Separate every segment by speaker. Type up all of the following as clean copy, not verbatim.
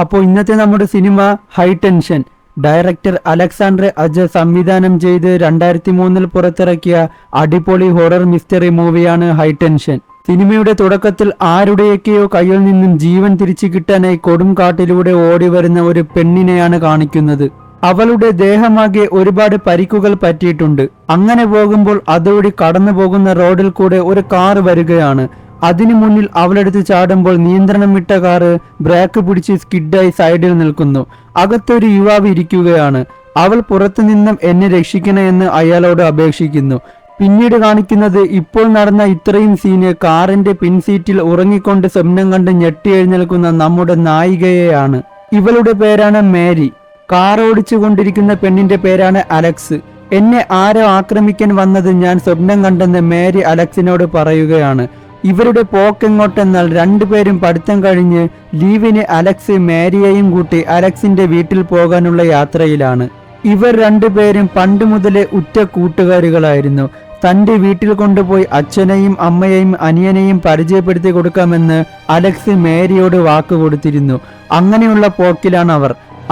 Speaker 1: അപ്പോൾ ഇന്നത്തെ നമ്മുടെ cinema High Tension. Director Alexandre Aja സംവിധാനം ചെയ്ത് 2003 പുറത്തിറക്കിയ അടിപൊളി ഹൊറർ മിസ്റ്ററി മൂവിയാണ് ഹൈ ടെൻഷൻ. സിനിമയുടെ തുടക്കത്തിൽ ആരുടെയൊക്കെയോ കയ്യിൽ നിന്നും ജീവൻ തിരിച്ചു കിട്ടാനായി കൊടുംകാട്ടിലൂടെ ഓടി വരുന്ന ഒരു പെണ്ണിനെയാണ് കാണിക്കുന്നത്. അവളുടെ ദേഹമാകെ ഒരുപാട് പരിക്കുകൾ പറ്റിയിട്ടുണ്ട്. അങ്ങനെ പോകുമ്പോൾ അതുവഴി കടന്നു പോകുന്ന റോഡിൽ കൂടെ ഒരു കാർ വരികയാണ്. അതിനു മുന്നിൽ അവളെടുത്ത് ചാടുമ്പോൾ നിയന്ത്രണം വിട്ട കാറ് ബ്രേക്ക് പിടിച്ച് സ്കിഡായി സൈഡിൽ നിൽക്കുന്നു. അകത്തൊരു യുവാവ് ഇരിക്കുകയാണ്. അവൾ പുറത്തു നിന്നും എന്നെ രക്ഷിക്കണമെന്ന് അയാളോട് അപേക്ഷിക്കുന്നു. പിന്നീട് കാണിക്കുന്നത് ഇപ്പോൾ നടന്ന ഇത്രയും സീന് കാറിന്റെ പിൻസീറ്റിൽ ഉറങ്ങിക്കൊണ്ട് സ്വപ്നം കണ്ട് ഞെട്ടി എഴുന്നേൽക്കുന്ന നമ്മുടെ നായികയെയാണ്. ഇവളുടെ പേരാണ് മേരി. കാർ ഓടിച്ചു കൊണ്ടിരിക്കുന്ന പെണ്ണിന്റെ പേരാണ് അലക്സ്. എന്നെ ആരോ ആക്രമിക്കാൻ വന്നത് ഞാൻ സ്വപ്നം കണ്ടെന്ന് മേരി അലക്സിനോട് പറയുകയാണ്. ഇവരുടെ പോക്കെങ്ങോട്ടെന്നാൽ രണ്ടുപേരും പഠിത്തം കഴിഞ്ഞ് ലീവിന് അലക്സ് മേരിയെയും കൂട്ടി അലക്സിന്റെ വീട്ടിൽ പോകാനുള്ള യാത്രയിലാണ്. ഇവർ രണ്ടുപേരും പണ്ട് മുതലേ ഉറ്റ കൂട്ടുകാരികളായിരുന്നു. തന്റെ വീട്ടിൽ കൊണ്ടുപോയി അച്ഛനെയും അമ്മയെയും അനിയനെയും പരിചയപ്പെടുത്തി കൊടുക്കാമെന്ന് അലക്സ് മേരിയോട് വാക്ക് കൊടുത്തിരുന്നു. അങ്ങനെയുള്ള പോക്കിലാണ്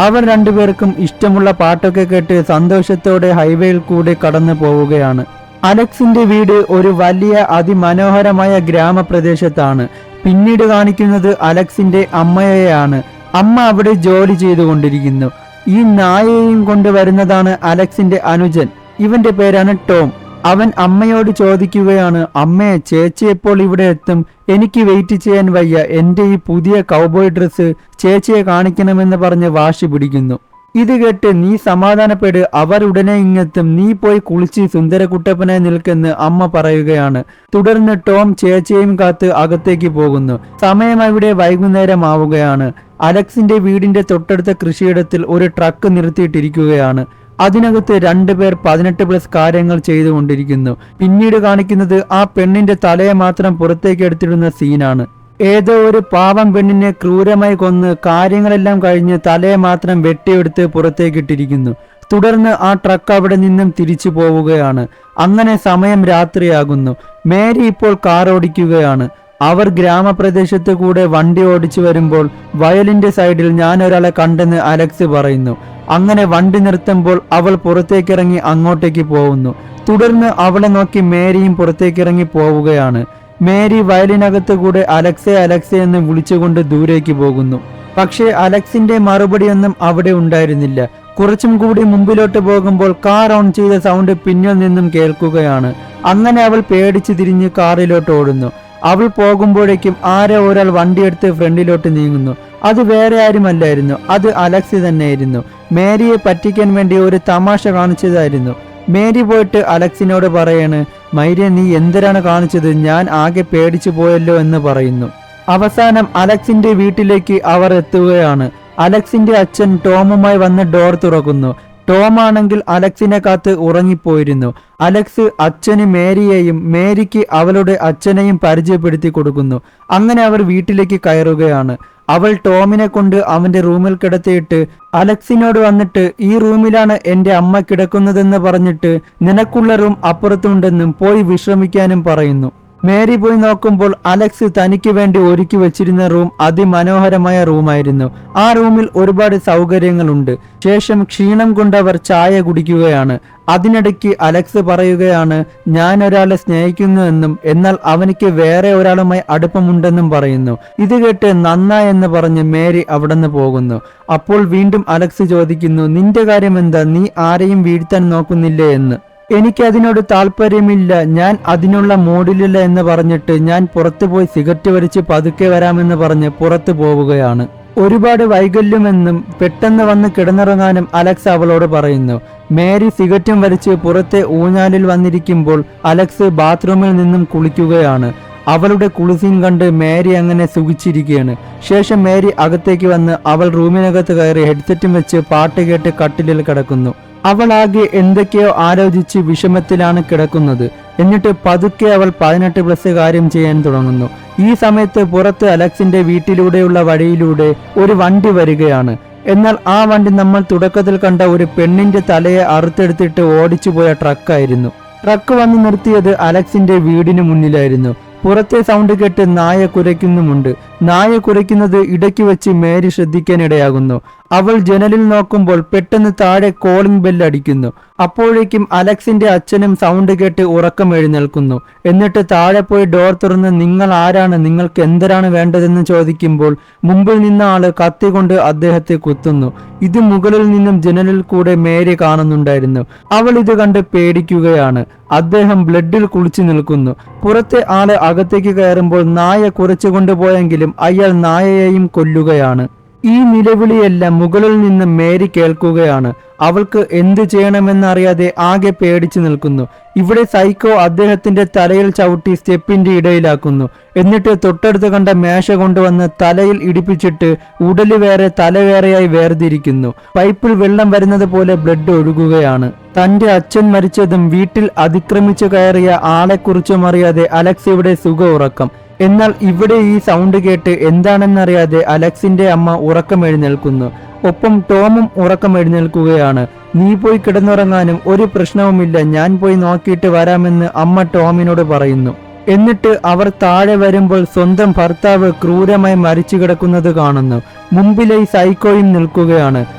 Speaker 1: അവർ രണ്ടുപേർക്കും ഇഷ്ടമുള്ള പാട്ടൊക്കെ കേട്ട് സന്തോഷത്തോടെ ഹൈവേയിൽ കൂടെ കടന്നു പോവുകയാണ്. അലക്സിന്റെ വീട് ഒരു വലിയ അതിമനോഹരമായ ഗ്രാമപ്രദേശത്താണ്. പിന്നീട് കാണിക്കുന്നത് അലക്സിന്റെ അമ്മയെയാണ്. അമ്മ അവിടെ ജോലി ചെയ്തുകൊണ്ടിരിക്കുന്നു. ഈ നായയെയും കൊണ്ടുവരുന്നതാണ് അലക്സിന്റെ അനുജൻ. ഇവന്റെ പേരാണ് ടോം. അവൻ അമ്മയോട് ചോദിക്കുകയാണ്, അമ്മേ, ചേച്ചി എപ്പോൾ ഇവിടെ എത്തും? എനിക്ക് വെയിറ്റ് ചെയ്യാൻ വയ്യ. എന്റെ ഈ പുതിയ കൗബോയ് ഡ്രസ്സ് ചേച്ചിയെ കാണിക്കണമെന്ന് പറഞ്ഞ് വാശി പിടിക്കുന്നു. ഇത് കേട്ട്, നീ സമാധാനപ്പെട്, അവർ ഉടനെ ഇങ്ങെത്തും, നീ പോയി കുളിച്ച് സുന്ദരകുട്ടപ്പനായി നിൽക്കെന്ന് അമ്മ പറയുകയാണ്. തുടർന്ന് ടോം ചേച്ചിയെയും കാത്ത് അകത്തേക്ക് പോകുന്നു. സമയം അവിടെ വൈകുന്നേരമാവുകയാണ്. അലക്സിന്റെ വീടിന്റെ തൊട്ടടുത്ത കൃഷിയിടത്തിൽ ഒരു ട്രക്ക് നിർത്തിയിട്ടിരിക്കുകയാണ്. അതിനകത്ത് രണ്ടുപേർ 18+ കാര്യങ്ങൾ ചെയ്തുകൊണ്ടിരിക്കുന്നു. പിന്നീട് കാണിക്കുന്നത് ആ പെണ്ണിന്റെ തലയെ മാത്രം പുറത്തേക്ക് എടുത്തിടുന്ന സീനാണ്. ഏതോ ഒരു പാവം പെണ്ണിനെ ക്രൂരമായി കൊന്ന് കാര്യങ്ങളെല്ലാം കഴിഞ്ഞ് തലയെ മാത്രം വെട്ടിയെടുത്ത് പുറത്തേക്കിട്ടിരിക്കുന്നു. തുടർന്ന് ആ ട്രക്ക് അവിടെ നിന്നും തിരിച്ചു പോവുകയാണ്. അങ്ങനെ സമയം രാത്രിയാകുന്നു. മേരി ഇപ്പോൾ കാർ ഓടിക്കുകയാണ്. അവർ ഗ്രാമപ്രദേശത്ത് കൂടെ വണ്ടി ഓടിച്ചു വരുമ്പോൾ വയലിന്റെ സൈഡിൽ ഞാൻ ഒരാളെ കണ്ടെന്ന് അലക്സ് പറയുന്നു. അങ്ങനെ വണ്ടി നിർത്തുമ്പോൾ അവൾ പുറത്തേക്കിറങ്ങി അങ്ങോട്ടേക്ക് പോകുന്നു. തുടർന്ന് അവളെ നോക്കി മേരിയും പുറത്തേക്കിറങ്ങി പോവുകയാണ്. മേരി വയലിനകത്ത് കൂടെ അലക്സെ അലക്സെ എന്ന് വിളിച്ചുകൊണ്ട് ദൂരേക്ക് പോകുന്നു. പക്ഷേ അലക്സിന്റെ മറുപടിയൊന്നും അവിടെ ഉണ്ടായിരുന്നില്ല. കുറച്ചും കൂടി മുമ്പിലോട്ട് പോകുമ്പോൾ കാർ ഓൺ ചെയ്ത സൗണ്ട് പിന്നിൽ നിന്നും കേൾക്കുകയാണ്. അങ്ങനെ അവൾ പേടിച്ച് തിരിഞ്ഞ് കാറിലോട്ട് ഓടുന്നു. അവൾ പോകുമ്പോഴേക്കും ആരോ ഒരാൾ വണ്ടിയെടുത്ത് ഫ്രണ്ടിലോട്ട് നീങ്ങുന്നു. അത് വേറെ ആരുമല്ലായിരുന്നു, അത് അലക്സ് തന്നെയായിരുന്നു. മേരിയെ പറ്റിക്കാൻ വേണ്ടി ഒരു തമാശ കാണിച്ചതായിരുന്നു. മേരി പോയിട്ട് അലക്സിനോട് പറയാണ്, മൈരെ, നീ എന്തിനാണ് കാണിച്ചത്? ഞാൻ ആകെ പേടിച്ചു പോയല്ലോ എന്ന് പറയുന്നു. അവസാനം അലക്സിന്റെ വീട്ടിലേക്ക് അവർ എത്തുകയാണ്. അലക്സിന്റെ അച്ഛൻ ടോമുമായി വന്ന് ഡോർ തുറക്കുന്നു. ടോം ആണെങ്കിൽ അലക്സിനെ കാത്ത് ഉറങ്ങിപ്പോയിരുന്നു. അലക്സ് അച്ഛന് മേരിയെയും മേരിക്ക് അവളുടെ അച്ഛനെയും പരിചയപ്പെടുത്തി കൊടുക്കുന്നു. അങ്ങനെ അവർ വീട്ടിലേക്ക് കയറുകയാണ്. അവൾ ടോമിനെ കൊണ്ട് അവന്റെ റൂമിൽ കിടത്തിയിട്ട് അലക്സിനോട് വന്നിട്ട്, ഈ റൂമിലാണ് എന്റെ അമ്മ കിടക്കുന്നതെന്ന് പറഞ്ഞിട്ട് നിനക്കുള്ള റൂം അപ്പുറത്തുണ്ടെന്നും പോയി വിശ്രമിക്കാനും പറയുന്നു. മേരി പോയി നോക്കുമ്പോൾ അലക്സ് തനിക്ക് വേണ്ടി ഒരുക്കി വെച്ചിരുന്ന റൂം അതിമനോഹരമായ റൂമായിരുന്നു. ആ റൂമിൽ ഒരുപാട് സൗകര്യങ്ങളുണ്ട്. ശേഷം ക്ഷീണം കൊണ്ടവർ ചായ കുടിക്കുകയാണ്. അതിനിടയ്ക്ക് അലക്സ് പറയുകയാണ്, ഞാൻ ഒരാളെ സ്നേഹിക്കുന്നുവെന്നും എന്നാൽ അവനിക്ക് വേറെ ഒരാളുമായി അടുപ്പമുണ്ടെന്നും പറയുന്നു. ഇത് കേട്ട് നന്നായെന്ന് പറഞ്ഞ് മേരി അവിടുന്ന് പോകുന്നു. അപ്പോൾ വീണ്ടും അലക്സ് ചോദിക്കുന്നു, നിന്റെ കാര്യം എന്താ? നീ ആരെയും വീഴ്ത്താൻ നോക്കുന്നില്ലേ എന്ന്. എനിക്കതിനോട് താല്പര്യമില്ല, ഞാൻ അതിനുള്ള മൂഡിലില്ല എന്ന് പറഞ്ഞിട്ട് ഞാൻ പുറത്തു പോയി സിഗരറ്റ് വലിച്ച് പതുക്കെ വരാമെന്ന് പറഞ്ഞ് പുറത്തു പോവുകയാണ്. ഒരുപാട് വൈകല്യമെന്നും പെട്ടെന്ന് വന്ന് കിടന്നുറങ്ങാനും അലക്സ് അവളോട് പറയുന്നു. മേരി സിഗരറ്റും വലിച്ച് പുറത്തെ ഊഞ്ഞാലിൽ വന്നിരിക്കുമ്പോൾ അലക്സ് ബാത്റൂമിൽ നിന്നും കുളിക്കുകയാണ്. അവളുടെ കുളിസീൻ കണ്ട് മേരി അങ്ങനെ സുഖിച്ചിരിക്കുകയാണ്. ശേഷം മേരി അകത്തേക്ക് വന്ന് അവൾ റൂമിനകത്ത് കയറി ഹെഡ്സെറ്റും വെച്ച് പാട്ട് കേട്ട് കട്ടിലിൽ കിടക്കുന്നു. അവളാകെ എന്തൊക്കെയോ ആലോചിച്ച് വിഷമത്തിലാണ് കിടക്കുന്നത്. എന്നിട്ട് പതുക്കെ അവൾ 18+ കാര്യം ചെയ്യാൻ തുടങ്ങുന്നു. ഈ സമയത്ത് പുറത്ത് അലക്സിന്റെ വീട്ടിലൂടെയുള്ള വഴിയിലൂടെ ഒരു വണ്ടി വരികയാണ്. എന്നാൽ ആ വണ്ടി നമ്മൾ തുടക്കത്തിൽ കണ്ട ഒരു പെണ്ണിന്റെ തലയെ അറുത്തെടുത്തിട്ട് ഓടിച്ചു പോയ ട്രക്കായിരുന്നു. ട്രക്ക് വന്ന് നിർത്തിയത് അലക്സിന്റെ വീടിന് മുന്നിലായിരുന്നു. പുറത്തെ സൗണ്ട് കേട്ട് നായ കുരയ്ക്കുന്നുമുണ്ട്. നായ കുരയ്ക്കുന്നത് ഇടയ്ക്ക് വെച്ച് മേരി ശ്രദ്ധിക്കാനിടയാകുന്നു. അവൾ ജനലിൽ നോക്കുമ്പോൾ പെട്ടെന്ന് താഴെ കോളിംഗ് ബെല്ല് അടിക്കുന്നു. അപ്പോഴേക്കും അലക്സിന്റെ അച്ഛനും സൗണ്ട് കേട്ട് ഉറക്കം എഴുന്നേൽക്കുന്നു. എന്നിട്ട് താഴെ പോയി ഡോർ തുറന്ന് നിങ്ങൾ ആരാണ്, നിങ്ങൾക്ക് എന്തരാണ് വേണ്ടതെന്ന് ചോദിക്കുമ്പോൾ മുമ്പിൽ നിന്ന ആള് കത്തി കൊണ്ട് അദ്ദേഹത്തെ കുത്തുന്നു. ഇത് മുകളിൽ നിന്നും ജനലിൽ കൂടെ മേരി കാണുന്നുണ്ടായിരുന്നു. അവൾ ഇത് കണ്ട് പേടിക്കുകയാണ്. അദ്ദേഹം ബ്ലഡിൽ കുളിച്ചു നിൽക്കുന്നു. പുറത്തെ ആള് അകത്തേക്ക് കയറുമ്പോൾ നായ കുറച്ചു കൊണ്ടുപോയെങ്കിലും അയാൾ നായയെയും കൊല്ലുകയാണ്. ഈ നിലവിളിയെല്ലാം മുകളിൽ നിന്ന് മേരി കേൾക്കുകയാണ്. അവൾക്ക് എന്ത് ചെയ്യണമെന്നറിയാതെ ആകെ പേടിച്ചു നിൽക്കുന്നു. ഇവിടെ സൈക്കോ അദ്ദേഹത്തിന്റെ തലയിൽ ചവിട്ടി സ്റ്റെപ്പിന്റെ ഇടയിലാക്കുന്നു. എന്നിട്ട് തൊട്ടടുത്ത് കണ്ട മേശ കൊണ്ടുവന്ന് തലയിൽ ഇടിപ്പിച്ചിട്ട് ഉടല് വേറെ തല വേറെയായി വേർതിരിക്കുന്നു. പൈപ്പിൽ വെള്ളം വരുന്നത് പോലെ ബ്ലഡ് ഒഴുകുകയാണ്. തന്റെ അച്ഛൻ മരിച്ചതും വീട്ടിൽ അതിക്രമിച്ചു കയറിയ ആളെക്കുറിച്ചും അറിയാതെ അലക്സ് ഇവിടെ സുഖ ഉറക്കം. എന്നാൽ ഇവിടെ ഈ സൗണ്ട് കേട്ട് എന്താണെന്നറിയാതെ അലക്സിന്റെ അമ്മ ഉറക്കം എഴുന്നേൽക്കുന്നു. ഒപ്പം ടോമും ഉറക്കം എഴുന്നേൽക്കുകയാണ്. നീ പോയി കിടന്നുറങ്ങാനും ഒരു പ്രശ്നവുമില്ല, ഞാൻ പോയി നോക്കിയിട്ട് വരാമെന്ന് അമ്മ ടോമിനോട് പറയുന്നു. എന്നിട്ട് അവർ താഴെ വരുമ്പോൾ സ്വന്തം ഭർത്താവ് ക്രൂരമായി മരിച്ചു കിടക്കുന്നത് കാണുന്നു. മുമ്പിലെ സൈക്കോയും നിൽക്കുകയാണ്.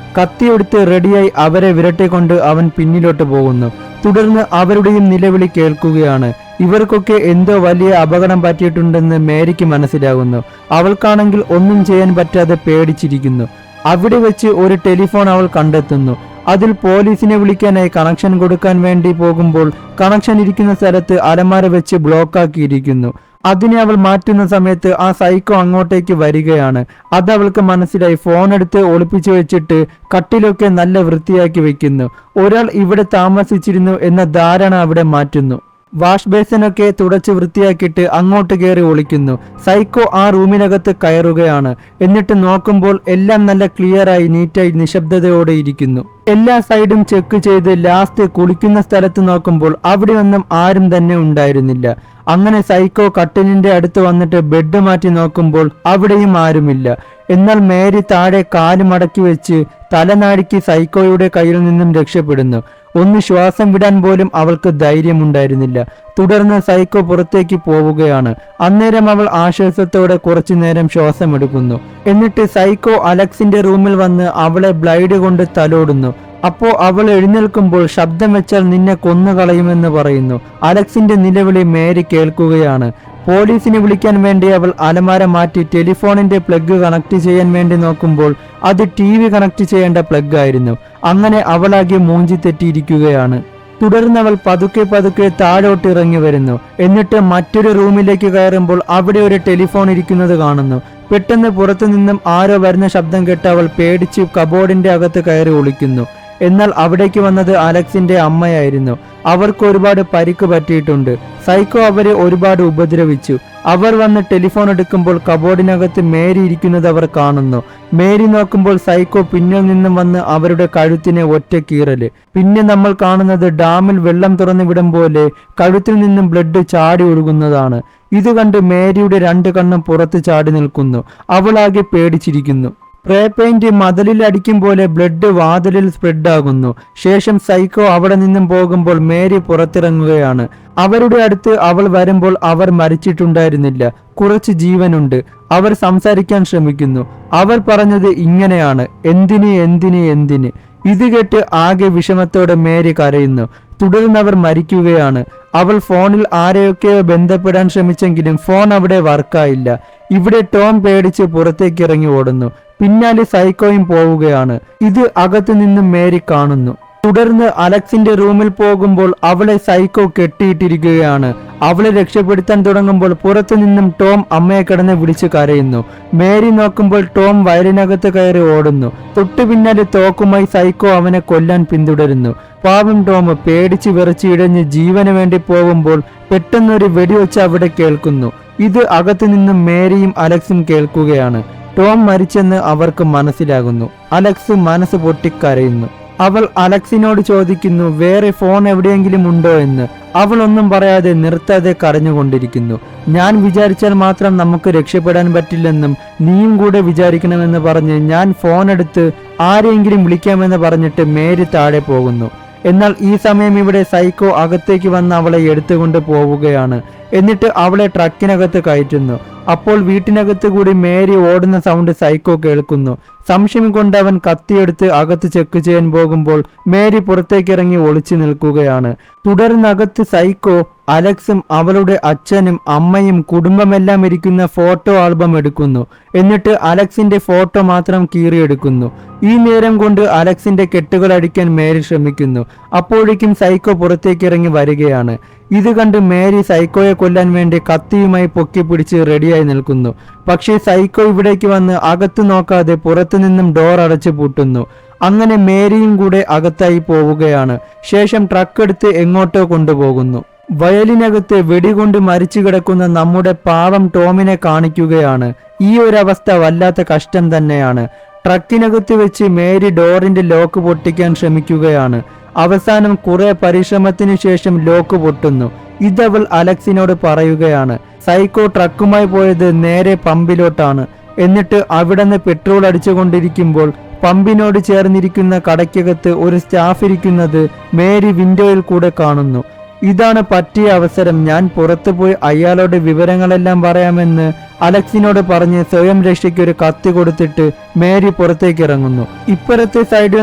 Speaker 1: കത്തിയെടുത്ത് റെഡിയായി അവരെ വിരട്ടിക്കൊണ്ട് അവൻ പിന്നിലോട്ട് പോകുന്നു. തുടർന്ന് അവരുടെയും നിലവിളി കേൾക്കുകയാണ്. ഇവർക്കൊക്കെ എന്തോ വലിയ അപകടം പറ്റിയിട്ടുണ്ടെന്ന് മേരിക്ക് മനസ്സിലാകുന്നു. അവൾക്കാണെങ്കിൽ ഒന്നും ചെയ്യാൻ പറ്റാതെ പേടിച്ചിരിക്കുന്നു. അവിടെ വെച്ച് ഒരു ടെലിഫോൺ അവൾ കണ്ടെത്തുന്നു. അതിൽ പോലീസിനെ വിളിക്കാനായി കണക്ഷൻ കൊടുക്കാൻ വേണ്ടി പോകുമ്പോൾ കണക്ഷൻ ഇരിക്കുന്ന സ്ഥലത്ത് അലമാര വെച്ച് ബ്ലോക്കാക്കിയിരിക്കുന്നു. അതിനെ അവൾ മാറ്റുന്ന സമയത്ത് ആ സൈക്കോ അങ്ങോട്ടേക്ക് വരികയാണ്. അത് അവൾക്ക് മനസ്സിലായി. ഫോൺ എടുത്ത് ഒളിപ്പിച്ചു വെച്ചിട്ട് കട്ടിലൊക്കെ നല്ല വൃത്തിയാക്കി വെക്കുന്നു. ഒരാൾ ഇവിടെ താമസിച്ചിരുന്നു എന്ന ധാരണ അവിടെ മാറ്റുന്നു. വാഷ് ബേസിനൊക്കെ തുടച്ച് വൃത്തിയാക്കിയിട്ട് അങ്ങോട്ട് കയറി ഒളിക്കുന്നു. സൈക്കോ ആ റൂമിനകത്ത് കയറുകയാണ്. എന്നിട്ട് നോക്കുമ്പോൾ എല്ലാം നല്ല ക്ലിയറായി നീറ്റായി നിശബ്ദതയോടെ ഇരിക്കുന്നു. എല്ലാ സൈഡും ചെക്ക് ചെയ്ത് ലാസ്റ്റ് കുളിക്കുന്ന സ്ഥലത്ത് നോക്കുമ്പോൾ അവിടെ ഒന്നും ആരും തന്നെ ഉണ്ടായിരുന്നില്ല. അങ്ങനെ സൈക്കോ കട്ടിലിന്റെ അടുത്ത് വന്നിട്ട് ബെഡ് മാറ്റി നോക്കുമ്പോൾ അവിടെയും ആരുമില്ല. എന്നാൽ മേരി താഴെ കാല് മടക്കി വെച്ച് തലനാടിക്ക് സൈക്കോയുടെ കയ്യിൽ നിന്നും രക്ഷപ്പെടുന്നു. ഒന്ന് ശ്വാസം വിടാൻ പോലും അവൾക്ക് ധൈര്യമുണ്ടായിരുന്നില്ല. തുടർന്ന് സൈക്കോ പുറത്തേക്ക് പോവുകയാണ്. അന്നേരം അവൾ ആശ്വാസത്തോടെ കുറച്ചു നേരം ശ്വാസമെടുക്കുന്നു. എന്നിട്ട് സൈക്കോ അലക്സിന്റെ റൂമിൽ വന്ന് അവളെ ബ്ലൈഡ് കൊണ്ട് തലോടുന്നു. അപ്പോ അവൾ എഴുന്നേൽക്കുമ്പോൾ ശബ്ദം വെച്ചാൽ നിന്നെ കൊന്നുകളയുമെന്ന് പറയുന്നു. അലക്സിന്റെ നിലവിളി മേരി കേൾക്കുകയാണ്. പോലീസിനെ വിളിക്കാൻ വേണ്ടി അവൾ അലമാര മാറ്റി ടെലിഫോണിന്റെ പ്ലഗ് കണക്ട് ചെയ്യാൻ വേണ്ടി നോക്കുമ്പോൾ അത് TV കണക്ട് ചെയ്യേണ്ട പ്ലഗ് ആയിരുന്നു. അങ്ങനെ അവളാകെ മൂഞ്ചി തെറ്റിയിരിക്കുകയാണ്. തുടർന്ന് അവൾ പതുക്കെ പതുക്കെ താഴോട്ട് ഇറങ്ങി വരുന്നു. എന്നിട്ട് മറ്റൊരു റൂമിലേക്ക് കയറുമ്പോൾ അവിടെ ഒരു ടെലിഫോൺ ഇരിക്കുന്നത് കാണുന്നു. പെട്ടെന്ന് പുറത്തു നിന്നും ആരോ വരുന്ന ശബ്ദം കേട്ട് അവൾ പേടിച്ച് കബോർഡിന്റെ അകത്ത് കയറി ഒളിക്കുന്നു. എന്നാൽ അവിടേക്ക് വന്നത് അലക്സിന്റെ അമ്മയായിരുന്നു. അവർക്ക് ഒരുപാട് പരിക്ക് പറ്റിയിട്ടുണ്ട്. സൈക്കോ അവരെ ഒരുപാട് ഉപദ്രവിച്ചു. അവർ വന്ന് ടെലിഫോൺ എടുക്കുമ്പോൾ കബോർഡിനകത്ത് മേരി ഇരിക്കുന്നത് അവർ കാണുന്നു. മേരി നോക്കുമ്പോൾ സൈക്കോ പിന്നിൽ നിന്നും വന്ന് അവരുടെ കഴുത്തിനെ ഒറ്റ കീറല്. പിന്നെ നമ്മൾ കാണുന്നത് ഡാമിൽ വെള്ളം തുറന്നു വിടും പോലെ കഴുത്തിൽ നിന്നും ബ്ലഡ് ചാടി ഒഴുകുന്നതാണ്. ഇത് കണ്ട് മേരിയുടെ 2 കണ്ണും പുറത്ത് ചാടി നിൽക്കുന്നു. അവളാകെ പേടിച്ചിരിക്കുന്നു. സ്പ്രേ പെയിന്റ് മതിലിൽ അടിക്കും പോലെ ബ്ലഡ് വാതിലിൽ സ്പ്രെഡ് ആകുന്നു. ശേഷം സൈക്കോ അവിടെ നിന്നും പോകുമ്പോൾ മേരി പുറത്തിറങ്ങുകയാണ്. അവരുടെ അടുത്ത് അവൾ വരുമ്പോൾ അവർ മരിച്ചിട്ടുണ്ടായിരുന്നില്ല, കുറച്ച് ജീവനുണ്ട്. അവർ സംസാരിക്കാൻ ശ്രമിക്കുന്നു. അവർ പറഞ്ഞത് ഇങ്ങനെയാണ്, എന്തിന് എന്തിന് എന്തിന്. ഇത് കേട്ട് ആകെ വിഷമത്തോടെ മേരി കരയുന്നു. തുടർന്ന് അവർ മരിക്കുകയാണ്. അവൾ ഫോണിൽ ആരെയൊക്കെയോ ബന്ധപ്പെടാൻ ശ്രമിച്ചെങ്കിലും ഫോൺ അവിടെ വർക്കായില്ല. ഇവിടെ ടോം പേടിച്ച് പുറത്തേക്ക് ഇറങ്ങി ഓടുന്നു. പിന്നാലെ സൈക്കോയും പോവുകയാണ്. ഇത് അകത്തു നിന്നും മേരി കാണുന്നു. തുടർന്ന് അലക്സിന്റെ റൂമിൽ പോകുമ്പോൾ അവളെ സൈക്കോ കെട്ടിയിട്ടിരിക്കുകയാണ്. അവളെ രക്ഷപ്പെടുത്താൻ തുടങ്ങുമ്പോൾ പുറത്തു നിന്നും ടോം അമ്മയെ കിടന്ന് വിളിച്ച് കരയുന്നു. മേരി നോക്കുമ്പോൾ ടോം വയലിനകത്ത് കയറി ഓടുന്നു. തൊട്ടു പിന്നാലെ തോക്കുമായി സൈക്കോ അവനെ കൊല്ലാൻ പിന്തുടരുന്നു. പാവം ടോം പേടിച്ച് വിറച്ച് ഇടഞ്ഞ് ജീവന് വേണ്ടി പോകുമ്പോൾ പെട്ടെന്നൊരു വെടിവെച്ച് അവിടെ കേൾക്കുന്നു. ഇത് അകത്തു നിന്നും മേരിയും അലക്സും കേൾക്കുകയാണ്. ടോം മരിച്ചെന്ന് അവർക്ക് മനസ്സിലാകുന്നു. അലക്സ് മനസ്സ് പൊട്ടിക്കരയുന്നു. അവൾ അലക്സിനോട് ചോദിക്കുന്നു വേറെ ഫോൺ എവിടെയെങ്കിലും ഉണ്ടോ എന്ന്. അവൾ ഒന്നും പറയാതെ നിർത്താതെ കരഞ്ഞുകൊണ്ടിരിക്കുന്നു. ഞാൻ വിചാരിച്ചാൽ മാത്രം നമുക്ക് രക്ഷപ്പെടാൻ പറ്റില്ലെന്നും നീയും കൂടെ വിചാരിക്കണമെന്ന് പറഞ്ഞ് ഞാൻ ഫോൺ എടുത്ത് ആരെയെങ്കിലും വിളിക്കാമെന്ന് പറഞ്ഞിട്ട് മേരി താഴെ പോകുന്നു. എന്നാൽ ഈ സമയം ഇവിടെ സൈക്കോ അകത്തേക്ക് വന്ന് അവളെ എടുത്തുകൊണ്ട് പോവുകയാണ്. എന്നിട്ട് അവളെ ട്രക്കിനകത്ത് കയറ്റുന്നു. അപ്പോൾ വീട്ടിനകത്ത് കൂടി മേരി ഓടുന്ന സൗണ്ട് സൈക്കോ കേൾക്കുന്നു. സംശയം കൊണ്ട് അവൻ കത്തിയെടുത്ത് അകത്ത് ചെക്ക് ചെയ്യാൻ പോകുമ്പോൾ മേരി പുറത്തേക്കിറങ്ങി ഒളിച്ചു നിൽക്കുകയാണ്. തുടർന്നകത്ത് സൈക്കോ അലക്സും അവളുടെ അച്ഛനും അമ്മയും കുടുംബമെല്ലാം ഇരിക്കുന്ന ഫോട്ടോ ആൽബം എടുക്കുന്നു. എന്നിട്ട് അലക്സിന്റെ ഫോട്ടോ മാത്രം കീറിയെടുക്കുന്നു. ഈ നേരം കൊണ്ട് അലക്സിന്റെ കെട്ടുകൾ അടിക്കാൻ മേരി ശ്രമിക്കുന്നു. അപ്പോഴേക്കും സൈക്കോ പുറത്തേക്കിറങ്ങി വരികയാണ്. ഇത് കണ്ട് മേരി സൈക്കോയെ കൊല്ലാൻ വേണ്ടി കത്തിയുമായി പൊക്കി പിടിച്ച് റെഡിയായി നിൽക്കുന്നു. പക്ഷേ സൈക്കോ ഇവിടേക്ക് വന്ന് അകത്ത് നോക്കാതെ പുറത്തു നിന്നും ഡോർ അടച്ചു പൂട്ടുന്നു. അങ്ങനെ മേരിയും കൂടെ അകത്തായി പോവുകയാണ്. ശേഷം ട്രക്ക് എടുത്ത് എങ്ങോട്ടോ കൊണ്ടുപോകുന്നു. വയലിനകത്ത് വെടികൊണ്ട് മരിച്ചു കിടക്കുന്ന നമ്മുടെ പാവം ടോമിനെ കാണിക്കുകയാണ്. ഈ ഒരു അവസ്ഥ വല്ലാത്ത കഷ്ടം തന്നെയാണ്. ട്രക്കിനകത്ത് വെച്ച് മേരി ഡോറിന്റെ ലോക്ക് പൊട്ടിക്കാൻ ശ്രമിക്കുകയാണ്. അവസാനം കുറെ പരിശ്രമത്തിന് ശേഷം ലോക്ക് പൊട്ടുന്നു. ഇതവൾ അലക്സിനോട് പറയുകയാണ്. സൈക്കോ ട്രക്കുമായി പോയത് നേരെ പമ്പിലോട്ടാണ്. എന്നിട്ട് അവിടുന്ന് പെട്രോൾ അടിച്ചുകൊണ്ടിരിക്കുമ്പോൾ പമ്പിനോട് ചേർന്നിരിക്കുന്ന കടയ്ക്കകത്ത് ഒരു സ്റ്റാഫ് ഇരിക്കുന്നത് മേരി വിൻഡോയിൽ കൂടെ കാണുന്നു. ഇതാണ് പറ്റിയ അവസരം, ഞാൻ പുറത്തു പോയി അയാളോട് വിവരങ്ങളെല്ലാം പറയാമെന്ന് അലക്സിനോട് പറഞ്ഞ് സ്വയം രക്ഷയ്ക്ക് ഒരു കത്തി കൊടുത്തിട്ട് മേരി പുറത്തേക്ക് ഇറങ്ങുന്നു. ഇപ്പുറത്തെ സൈഡിൽ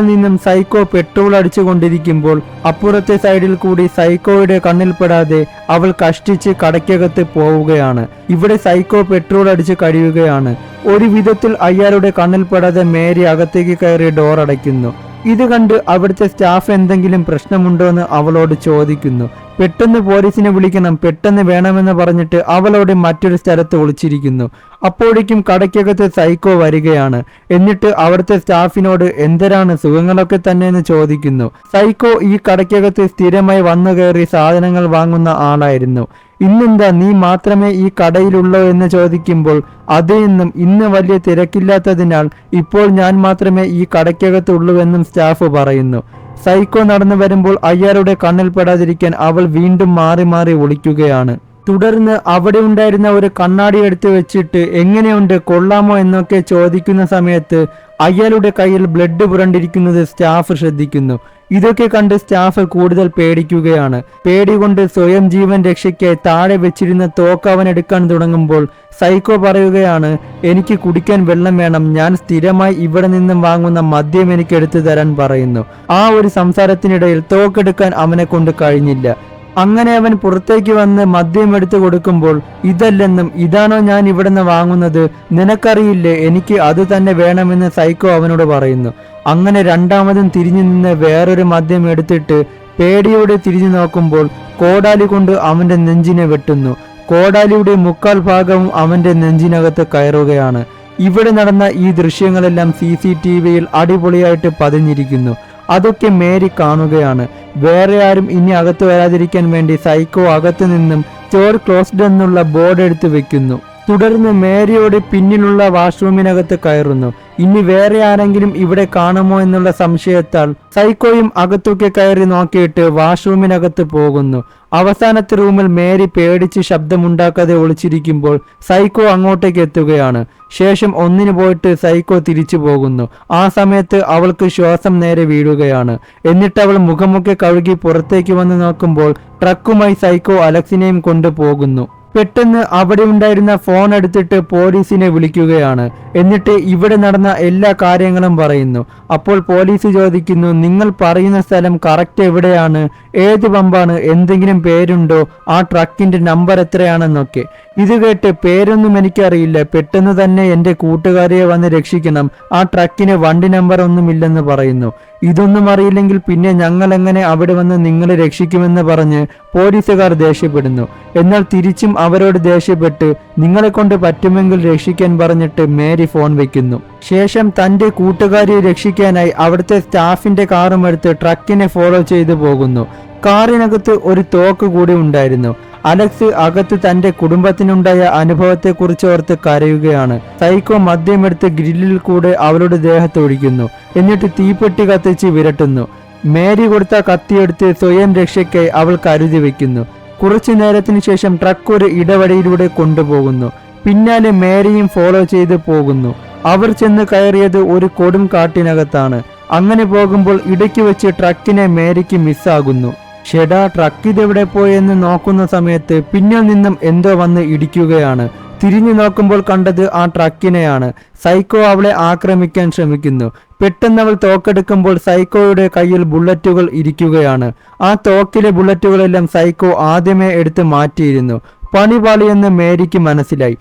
Speaker 1: നിന്നും സൈക്കോ പെട്രോൾ അടിച്ചുകൊണ്ടിരിക്കുമ്പോൾ അപ്പുറത്തെ സൈഡിൽ കൂടി സൈക്കോയുടെ കണ്ണിൽപ്പെടാതെ അവൾ കഷ്ടിച്ച് കടയ്ക്കകത്ത് പോവുകയാണ്. ഇവിടെ സൈക്കോ പെട്രോൾ അടിച്ച് കഴിയുകയാണ്. ഒരു വിധത്തിൽ അയാളുടെ കണ്ണിൽപ്പെടാതെ മേരി അകത്തേക്ക് കയറി ഡോർ അടയ്ക്കുന്നു. ഇത് കണ്ട് അവിടുത്തെ സ്റ്റാഫ് എന്തെങ്കിലും പ്രശ്നമുണ്ടോ എന്ന് അവളോട് ചോദിക്കുന്നു. പെട്ടെന്ന് പോലീസിനെ വിളിക്കണം, പെട്ടെന്ന് വേണമെന്ന് പറഞ്ഞിട്ട് അവളോട് മറ്റൊരു സ്ഥലത്ത് ഒളിച്ചിരിക്കുന്നു. അപ്പോഴേക്കും കടയ്ക്കകത്ത് സൈക്കോ വരികയാണ്. എന്നിട്ട് അവിടുത്തെ സ്റ്റാഫിനോട് എന്തരാണ് സുഖങ്ങളൊക്കെ തന്നെ എന്ന് ചോദിക്കുന്നു. സൈക്കോ ഈ കടയ്ക്കകത്ത് സ്ഥിരമായി വന്നു കയറി സാധനങ്ങൾ വാങ്ങുന്ന ആളായിരുന്നു. ഇന്നെന്താ നീ മാത്രമേ ഈ കടയിലുള്ളോ എന്ന് ചോദിക്കുമ്പോൾ അതെന്നും ഇന്ന് വലിയ തിരക്കില്ലാത്തതിനാൽ ഇപ്പോൾ ഞാൻ മാത്രമേ ഈ കടയ്ക്കകത്തുള്ളൂവെന്നും സ്റ്റാഫ് പറയുന്നു. സൈക്കോ നടന്നു വരുമ്പോൾ അയാളുടെ കണ്ണിൽപ്പെടാതിരിക്കാൻ അവൾ വീണ്ടും മാറി മാറി ഒളിക്കുകയാണ്. തുടർന്ന് അവിടെ ഉണ്ടായിരുന്ന ഒരു കണ്ണാടി എടുത്ത് വെച്ചിട്ട് എങ്ങനെയുണ്ട്, കൊള്ളാമോ എന്നൊക്കെ ചോദിക്കുന്ന സമയത്ത് അയാളുടെ കയ്യിൽ ബ്ലഡ് പുരണ്ടിരിക്കുന്നത് സ്റ്റാഫ് ശ്രദ്ധിക്കുന്നു. ഇതൊക്കെ കണ്ട് സ്റ്റാഫ് കൂടുതൽ പേടിക്കുകയാണ്. പേടി കൊണ്ട് സ്വയം ജീവൻ രക്ഷയ്ക്കായി താഴെ വെച്ചിരുന്ന തോക്ക് അവൻ എടുക്കാൻ തുടങ്ങുമ്പോൾ സൈക്കോ പറയുകയാണ്, എനിക്ക് കുടിക്കാൻ വെള്ളം വേണം, ഞാൻ സ്ഥിരമായി ഇവിടെ നിന്നും വാങ്ങുന്ന മദ്യം എനിക്ക് എടുത്തു തരാൻ പറയുന്നു. ആ ഒരു സംസാരത്തിനിടയിൽ തോക്കെടുക്കാൻ അവനെ കൊണ്ട് കഴിഞ്ഞില്ല. അങ്ങനെ അവൻ പുറത്തേക്ക് വന്ന് മദ്യം എടുത്തു കൊടുക്കുമ്പോൾ ഇതല്ലെന്നും ഇതാണോ ഞാൻ ഇവിടുന്ന് വാങ്ങുന്നത്, നിനക്കറിയില്ലേ എനിക്ക് അത് തന്നെ വേണമെന്ന് സൈക്കോ അവനോട് പറയുന്നു. അങ്ങനെ രണ്ടാമതും തിരിഞ്ഞു നിന്ന് വേറൊരു മദ്യം എടുത്തിട്ട് പേടിയോടെ തിരിഞ്ഞു നോക്കുമ്പോൾ കോടാലി കൊണ്ട് അവന്റെ നെഞ്ചിനെ വെട്ടുന്നു. കോടാലിയുടെ മുക്കാൽ ഭാഗവും അവന്റെ നെഞ്ചിനകത്ത് കയറുകയാണ്. ഇവിടെ നടന്ന ഈ ദൃശ്യങ്ങളെല്ലാം CCTVയിൽ അടിപൊളിയായിട്ട് പതിഞ്ഞിരിക്കുന്നു. അതൊക്കെ മേരി കാണുകയാണ്. വേറെ ആരും ഇനി അകത്ത് വരാതിരിക്കാൻ വേണ്ടി സൈക്കോ അകത്തു നിന്നും സ്റ്റോർ ക്ലോസ്ഡ് എന്നുള്ള ബോർഡ് എടുത്ത് വെക്കുന്നു. തുടർന്ന് മേരിയോട് പിന്നിലുള്ള വാഷ്റൂമിനകത്ത് കയറുന്നു. ഇനി വേറെ ആരെങ്കിലും ഇവിടെ കാണുമോ എന്നുള്ള സംശയത്താൽ സൈക്കോയും അകത്തൊക്കെ കയറി നോക്കിയിട്ട് വാഷ്റൂമിനകത്ത് പോകുന്നു. അവസാനത്തെ റൂമിൽ മേരി പേടിച്ച് ശബ്ദമുണ്ടാക്കാതെ ഒളിച്ചിരിക്കുമ്പോൾ സൈക്കോ അങ്ങോട്ടേക്ക് എത്തുകയാണ്. ശേഷം ഒന്നിനു പോയിട്ട് സൈക്കോ തിരിച്ചു പോകുന്നു. ആ സമയത്ത് അവൾക്ക് ശ്വാസം നേരെ വീഴുകയാണ്. എന്നിട്ട് അവൾ മുഖമൊക്കെ കഴുകി പുറത്തേക്ക് വന്ന് നോക്കുമ്പോൾ ട്രക്കുമായി സൈക്കോ അലക്സിനെയും കൊണ്ടുപോകുന്നു. പെട്ടെന്ന് അവിടെ ഉണ്ടായിരുന്ന ഫോൺ എടുത്തിട്ട് പോലീസിനെ വിളിക്കുകയാണ്. എന്നിട്ട് ഇവിടെ നടന്ന എല്ലാ കാര്യങ്ങളും പറയുന്നു. അപ്പോൾ പോലീസ് ചോദിക്കുന്നു, നിങ്ങൾ പറയുന്ന സ്ഥലം കറക്റ്റ് എവിടെയാണ്, ഏത് പമ്പാണ്, എന്തെങ്കിലും പേരുണ്ടോ, ആ ട്രക്കിന്റെ നമ്പർ എത്രയാണെന്നൊക്കെ. ഇത് കേട്ട് പേരൊന്നും എനിക്കറിയില്ല, പെട്ടെന്ന് തന്നെ എൻ്റെ കൂട്ടുകാരെ വന്ന് രക്ഷിക്കണം, ആ ട്രക്കിന് വണ്ടി നമ്പർ ഒന്നുമില്ലെന്ന് പറയുന്നു. ഇതൊന്നും അറിയില്ലെങ്കിൽ പിന്നെ ഞങ്ങൾ എങ്ങനെ അവിടെ വന്ന് നിങ്ങളെ രക്ഷിക്കുമെന്ന് പറഞ്ഞ് പോലീസുകാർ ദേഷ്യപ്പെടുന്നു. എന്നാൽ തിരിച്ചും അവരോട് ദേഷ്യപ്പെട്ട് നിങ്ങളെ കൊണ്ട് പറ്റുമെങ്കിൽ രക്ഷിക്കാൻ പറഞ്ഞിട്ട് മേരി ഫോൺ വെക്കുന്നു. ശേഷം തന്റെ കൂട്ടുകാരിയെ രക്ഷിക്കാനായി അവിടുത്തെ സ്റ്റാഫിന്റെ കാറും എടുത്ത് ട്രക്കിനെ ഫോളോ ചെയ്തു പോകുന്നു. കാറിനകത്ത് ഒരു തോക്ക് കൂടി ഉണ്ടായിരുന്നു. അലക്സ് അകത്ത് തന്റെ കുടുംബത്തിനുണ്ടായ അനുഭവത്തെക്കുറിച്ച് ഓർത്ത് കരയുകയാണ്. സൈക്കോ മദ്യമെടുത്ത് ഗ്രില്ലിൽ കൂടെ അവളുടെ ദേഹത്ത് ഒഴിക്കുന്നു. എന്നിട്ട് തീപ്പെട്ടി കത്തിച്ച് വിരട്ടുന്നു. മേരി കൊടുത്ത കത്തിയെടുത്ത് സ്വയം രക്ഷയ്ക്കായി അവൾ കരുതി വെക്കുന്നു. കുറച്ചു നേരത്തിന് ശേഷം ട്രക്ക് ഒരു ഇടവഴിയിലൂടെ കൊണ്ടുപോകുന്നു. പിന്നാലെ മേരിയും ഫോളോ ചെയ്ത് പോകുന്നു. അവർ ചെന്ന് കയറിയത് ഒരു കൊടും കാട്ടിനകത്താണ്. അങ്ങനെ പോകുമ്പോൾ ഇടയ്ക്ക് വെച്ച് ട്രക്കിനെ മേരിക്ക് മിസ്സാകുന്നു. ഷെഡാ ട്രക്ക് ഇതെവിടെ പോയെന്ന് നോക്കുന്ന സമയത്ത് പിന്നിൽ നിന്നും എന്തോ വന്ന് ഇടിക്കുകയാണ്. തിരിഞ്ഞു നോക്കുമ്പോൾ കണ്ടത് ആ ട്രക്കിനെയാണ്. സൈക്കോ അവളെ ആക്രമിക്കാൻ ശ്രമിക്കുന്നു. പെട്ടെന്ന് അവൾ തോക്കെടുക്കുമ്പോൾ സൈക്കോയുടെ കയ്യിൽ ബുള്ളറ്റുകൾ ഇരിക്കുകയാണ്. ആ തോക്കിലെ ബുള്ളറ്റുകളെല്ലാം സൈക്കോ ആദ്യമേ എടുത്ത് മാറ്റിയിരുന്നു. പണിപാളിയെന്ന് മേരിക്ക് മനസ്സിലായി.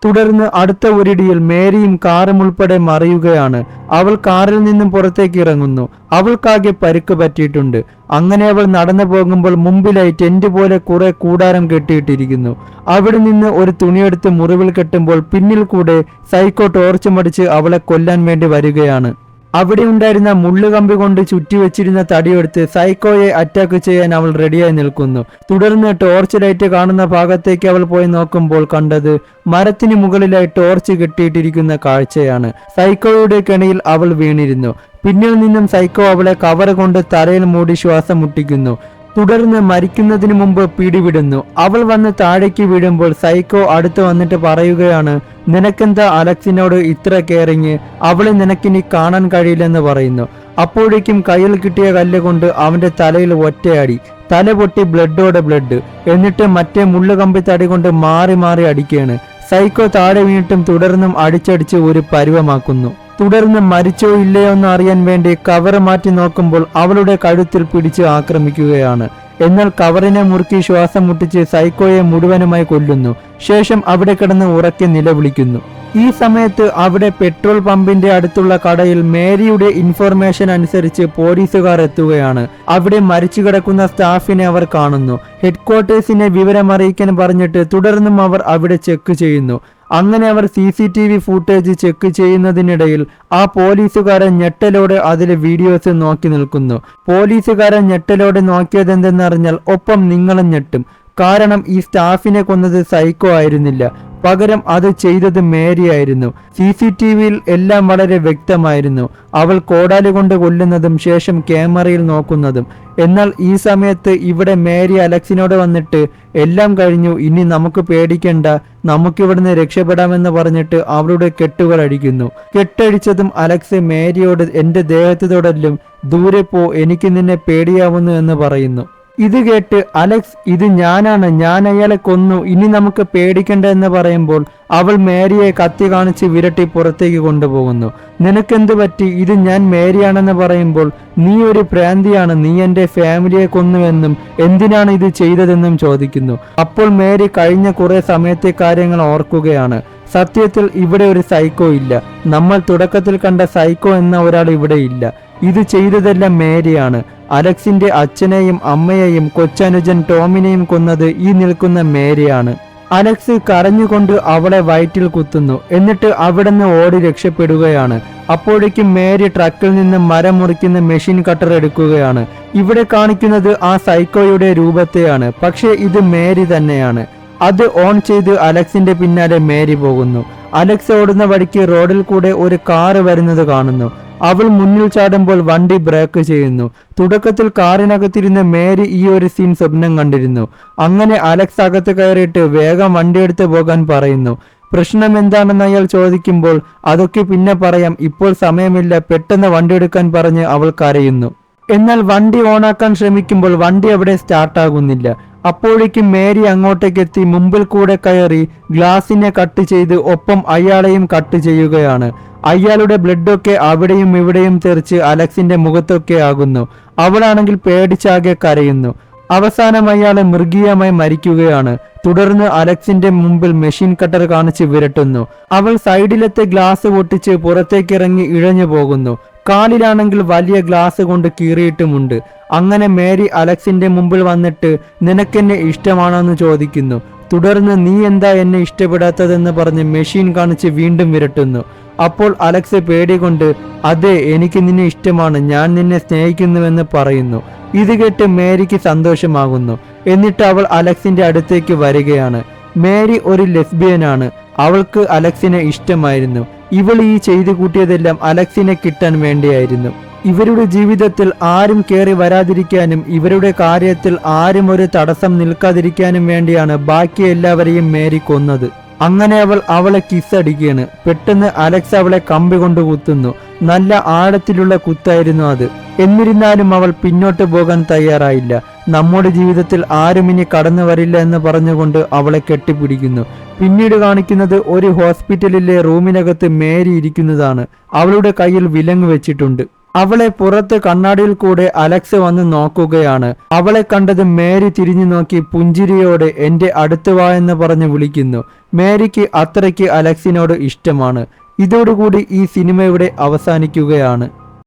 Speaker 1: തുടർന്ന് അടുത്ത ഒരിടിയിൽ മേരിയും കാറും ഉൾപ്പെടെ മറിയുകയാണ്. അവൾ കാറിൽ നിന്നും പുറത്തേക്ക് ഇറങ്ങുന്നു. അവൾക്കാകെ പരിക്ക് പറ്റിയിട്ടുണ്ട്. അങ്ങനെ അവൾ നടന്നു പോകുമ്പോൾ മുമ്പിലായി ടെന്റ് പോലെ കുറെ കൂടാരം കെട്ടിയിട്ടിരിക്കുന്നു. അവിടെ നിന്ന് ഒരു തുണിയെടുത്ത് മുറിവിൽ കെട്ടുമ്പോൾ പിന്നിൽ കൂടെ സൈക്കോ ടോർച്ച് മടിച്ച് അവളെ കൊല്ലാൻ വേണ്ടി വരികയാണ്. അവിടെ ഉണ്ടായിരുന്ന മുള്ളുകമ്പി കൊണ്ട് ചുറ്റിവെച്ചിരുന്ന തടിയെടുത്ത് സൈക്കോയെ അറ്റാക്ക് ചെയ്യാൻ അവൾ റെഡിയായി നിൽക്കുന്നു. തുടർന്ന് ടോർച്ച് ലൈറ്റ് കാണുന്ന ഭാഗത്തേക്ക് അവൾ പോയി നോക്കുമ്പോൾ കണ്ടത് മരത്തിന് മുകളിലായി ടോർച്ച് കെട്ടിയിട്ടിരിക്കുന്ന കാഴ്ചയാണ്. സൈക്കോയുടെ കെണിയിൽ അവൾ വീണിരുന്നു. പിന്നിൽ നിന്നും സൈക്കോ അവളെ കവർ കൊണ്ട് തലയിൽ മൂടി ശ്വാസം മുട്ടിക്കുന്നു. തുടർന്ന് മരിക്കുന്നതിന് മുമ്പ് പിടിവിടുന്നു. അവൾ വന്ന് താഴേക്ക് വീഴുമ്പോൾ സൈക്കോ അടുത്ത് വന്നിട്ട് പറയുകയാണ്, നിനക്കെന്താ അലക്സിനോട് ഇത്ര കെയറിങ്, അവളെ നിനക്കിനി കാണാൻ കഴിയില്ലെന്ന് പറയുന്നു. അപ്പോഴേക്കും കയ്യിൽ കിട്ടിയ കല്ല് കൊണ്ട് അവന്റെ തലയിൽ ഒറ്റയടി. തല പൊട്ടി ബ്ലഡോടെ ബ്ലഡ്. എന്നിട്ട് മറ്റേ മുള്ളുകമ്പി തടി കൊണ്ട് മാറി മാറി അടിക്കുകയാണ്. സൈക്കോ താഴെ വീണിട്ടും തുടർന്നും അടിച്ചടിച്ച് ഒരു പരുവമാക്കുന്നു. തുടർന്ന് മരിച്ചോ ഇല്ലയോ എന്ന് അറിയാൻ വേണ്ടി കവർ മാറ്റി നോക്കുമ്പോൾ അവളുടെ കഴുത്തിൽ പിടിച്ച് ആക്രമിക്കുകയാണ്. എന്നാൽ കവറിനെ മുറുക്കി ശ്വാസം മുട്ടിച്ച് സൈക്കോയെ മുഴുവനുമായി കൊല്ലുന്നു. ശേഷം അവിടെ കിടന്ന് ഉറക്കെ നിലവിളിക്കുന്നു. ഈ സമയത്ത് അവിടെ പെട്രോൾ പമ്പിന്റെ അടുത്തുള്ള കടയിൽ മേരിയുടെ ഇൻഫർമേഷൻ അനുസരിച്ച് പോലീസുകാർ എത്തുകയാണ്. അവിടെ മരിച്ചു കിടക്കുന്ന സ്റ്റാഫിനെ അവർ കാണുന്നു. ഹെഡ്ക്വാർട്ടേഴ്സിനെ വിവരമറിയിക്കാൻ പറഞ്ഞിട്ട് തുടർന്നും അവർ അവിടെ ചെക്ക് ചെയ്യുന്നു. അങ്ങനെ അവർ CCTV ഫൂട്ടേജ് ചെക്ക് ചെയ്യുന്നതിനിടയിൽ ആ പോലീസുകാരൻ ഞെട്ടലോടെ അതിലെ വീഡിയോസ് നോക്കി നിൽക്കുന്നു. പോലീസുകാരൻ ഞെട്ടലോടെ നോക്കിയതെന്തെന്നറിഞ്ഞാൽ ഒപ്പം നിങ്ങളും ഞെട്ടും. കാരണം ഈ സ്റ്റാഫിനെ കൊന്നത് സൈക്കോ ആയിരുന്നില്ല, പകരം അത് ചെയ്തത് മേരി ആയിരുന്നു. CCTVയിൽ എല്ലാം വളരെ വ്യക്തമായിരുന്നു. അവൾ കോടാലി കൊണ്ട് കൊല്ലുന്നതും ശേഷം ക്യാമറയിൽ നോക്കുന്നതും. എന്നാൽ ഈ സമയത്ത് ഇവിടെ മേരി അലക്സിനോട് വന്നിട്ട് എല്ലാം കഴിഞ്ഞു, ഇനി നമുക്ക് പേടിക്കണ്ട, നമുക്കിവിടുന്ന് രക്ഷപ്പെടാമെന്ന് പറഞ്ഞിട്ട് അവളുടെ കെട്ടുകൾ അടിക്കുന്നു. കെട്ടടിച്ചതും അലക്സ് മേരിയോട് എന്റെ ദേഹത്ത് തൊടലും, ദൂരെ പോ, എനിക്ക് നിന്നെ പേടിയാവുന്നു എന്ന് പറയുന്നു. ഇത് കേട്ട് അലക്സ്, ഇത് ഞാനാണ്, ഞാൻ അയാളെ കൊന്നു, ഇനി നമുക്ക് പേടിക്കണ്ട എന്ന് പറയുമ്പോൾ അവൾ മേരിയെ കത്തി കാണിച്ച് വിരട്ടി പുറത്തേക്ക് കൊണ്ടുപോകുന്നു. നിനക്കെന്ത് പറ്റി, ഇത് ഞാൻ മേരിയാണെന്ന് പറയുമ്പോൾ നീ ഒരു ഭ്രാന്തിയാണ്, നീ എന്റെ ഫാമിലിയെ കൊന്നുവെന്നും എന്തിനാണ് ഇത് ചെയ്തതെന്നും ചോദിക്കുന്നു. അപ്പോൾ മേരി കഴിഞ്ഞ കുറെ സമയത്തെ കാര്യങ്ങൾ ഓർക്കുകയാണ്. സത്യത്തിൽ ഇവിടെ ഒരു സൈക്കോ ഇല്ല, നമ്മൾ തുടക്കത്തിൽ കണ്ട സൈക്കോ എന്ന ഒരാൾ ഇവിടെ ഇല്ല. ഇത് ചെയ്തതെല്ലാം മേരിയാണ്. അലക്സിന്റെ അച്ഛനെയും അമ്മയെയും കൊച്ചനുജൻ ടോമിനെയും കൊന്നത് ഈ നിൽക്കുന്ന മേരിയാണ്. അലക്സ് കരഞ്ഞുകൊണ്ട് അവളെ വയറ്റിൽ കുത്തുന്നു. എന്നിട്ട് അവിടുന്ന് ഓടി രക്ഷപ്പെടുകയാണ്. അപ്പോഴേക്കും മേരി ട്രക്കിൽ നിന്ന് മരം മുറിക്കുന്ന മെഷീൻ കട്ടർ എടുക്കുകയാണ്. ഇവിടെ കാണിക്കുന്നത് ആ സൈക്കോയുടെ രൂപത്തെയാണ്, പക്ഷേ ഇത് മേരി തന്നെയാണ്. അത് ഓൺ ചെയ്ത് അലക്സിന്റെ പിന്നാലെ മേരി പോകുന്നു. അലക്സ് ഓടുന്ന വഴിക്ക് റോഡിൽ കൂടെ ഒരു കാറ് വരുന്നത് കാണുന്നു. അവൾ മുന്നിൽ ചാടുമ്പോൾ വണ്ടി ബ്രേക്ക് ചെയ്യുന്നു. തുടക്കത്തിൽ കാറിനകത്തിരുന്ന മേരി ഈ ഒരു സീൻ സ്വപ്നം കണ്ടിരുന്നു. അങ്ങനെ അലക്സ് അകത്ത് കയറിയിട്ട് വേഗം വണ്ടിയെടുത്ത് പോകാൻ പറയുന്നു. പ്രശ്നം എന്താണെന്ന് അയാൾ ചോദിക്കുമ്പോൾ അതൊക്കെ പിന്നെ പറയാം, ഇപ്പോൾ സമയമില്ല, പെട്ടെന്ന് വണ്ടിയെടുക്കാൻ പറഞ്ഞ് അവൾ കരയുന്നു. എന്നാൽ വണ്ടി ഓണാക്കാൻ ശ്രമിക്കുമ്പോൾ വണ്ടി അവിടെ സ്റ്റാർട്ടാകുന്നില്ല. അപ്പോഴേക്കും മേരി അങ്ങോട്ടേക്ക് എത്തി മുമ്പിൽ കൂടെ കയറി ഗ്ലാസിനെ കട്ട് ചെയ്ത് ഒപ്പം അയാളെയും കട്ട് ചെയ്യുകയാണ്. അയാളുടെ ബ്ലഡൊക്കെ അവിടെയും ഇവിടെയും തെറിച്ച് അലക്സിന്റെ മുഖത്തൊക്കെ ആകുന്നു. അവളാണെങ്കിൽ പേടിച്ചാകെ കരയുന്നു. അവസാനം അയാളെ മൃഗീയമായി മരിക്കുകയാണ്. തുടർന്ന് അലക്സിന്റെ മുമ്പിൽ മെഷീൻ കട്ടർ കാണിച്ച് വിരട്ടുന്നു. അവൾ സൈഡിലത്തെ ഗ്ലാസ് പൊട്ടിച്ച് പുറത്തേക്കിറങ്ങി ഇഴഞ്ഞു പോകുന്നു. കാലിലാണെങ്കിൽ വലിയ ഗ്ലാസ് കൊണ്ട് കീറിയിട്ടുമുണ്ട്. അങ്ങനെ മേരി അലക്സിന്റെ മുമ്പിൽ വന്നിട്ട് നിനക്കെന്നെ ഇഷ്ടമാണോ എന്ന് ചോദിക്കുന്നു. തുടർന്ന് നീ എന്താ എന്നെ ഇഷ്ടപ്പെടാത്തതെന്ന് പറഞ്ഞ് മെഷീൻ കാണിച്ച് വീണ്ടും വിരട്ടുന്നു. അപ്പോൾ അലക്സ് പേടികൊണ്ട് അതെ, എനിക്ക് നിന്നെ ഇഷ്ടമാണ്, ഞാൻ നിന്നെ സ്നേഹിക്കുന്നുവെന്ന് പറയുന്നു. ഇത് കേട്ട് മേരിക്ക് സന്തോഷമാകുന്നു. എന്നിട്ട് അവൾ അലക്സിന്റെ അടുത്തേക്ക് വരികയാണ്. മേരി ഒരു ലെസ്ബിയനാണ്. അവൾക്ക് അലക്സിനെ ഇഷ്ടമായിരുന്നു. ഇവൾ ഈ ചെയ്തു കൂട്ടിയതെല്ലാം അലക്സിനെ കിട്ടാൻ വേണ്ടിയായിരുന്നു. ഇവരുടെ ജീവിതത്തിൽ ആരും കയറി വരാതിരിക്കാനും ഇവരുടെ കാര്യത്തിൽ ആരും ഒരു തടസ്സം നിൽക്കാതിരിക്കാനും വേണ്ടിയാണ് ബാക്കി എല്ലാവരെയും മേരി കൊന്നത്. അങ്ങനെ അവൾ അവളെ കിസ് അടിക്കുകയാണ്. പെട്ടെന്ന് അലക്സ് അവളെ കമ്പി കൊണ്ട് കുത്തുന്നു. നല്ല ആഴത്തിലുള്ള കുത്തായിരുന്നു അത്. എന്നിരുന്നാലും അവൾ പിന്നോട്ട് പോകാൻ തയ്യാറായില്ല. നമ്മുടെ ജീവിതത്തിൽ ആരും ഇനി കടന്നു വരില്ല എന്ന് പറഞ്ഞുകൊണ്ട് അവളെ കെട്ടിപ്പിടിക്കുന്നു. പിന്നീട് കാണിക്കുന്നത് ഒരു ഹോസ്പിറ്റലിലെ റൂമിനകത്ത് മേരി ഇരിക്കുന്നതാണ്. അവളുടെ കയ്യിൽ വിലങ്ങ് വെച്ചിട്ടുണ്ട്. അവളെ പുറത്ത് കണ്ണാടിയിൽ കൂടെ അലക്സ് വന്ന് നോക്കുകയാണ്. അവളെ കണ്ടത് മേരി തിരിഞ്ഞു നോക്കി പുഞ്ചിരിയോടെ എന്റെ അടുത്ത് വാ എന്ന് പറഞ്ഞ് വിളിക്കുന്നു. മേരിക്ക് അത്രയ്ക്ക് അലക്സിനോട് ഇഷ്ടമാണ്. ഇതോടുകൂടി ഈ സിനിമയുടെ അവസാനിക്കുകയാണ്.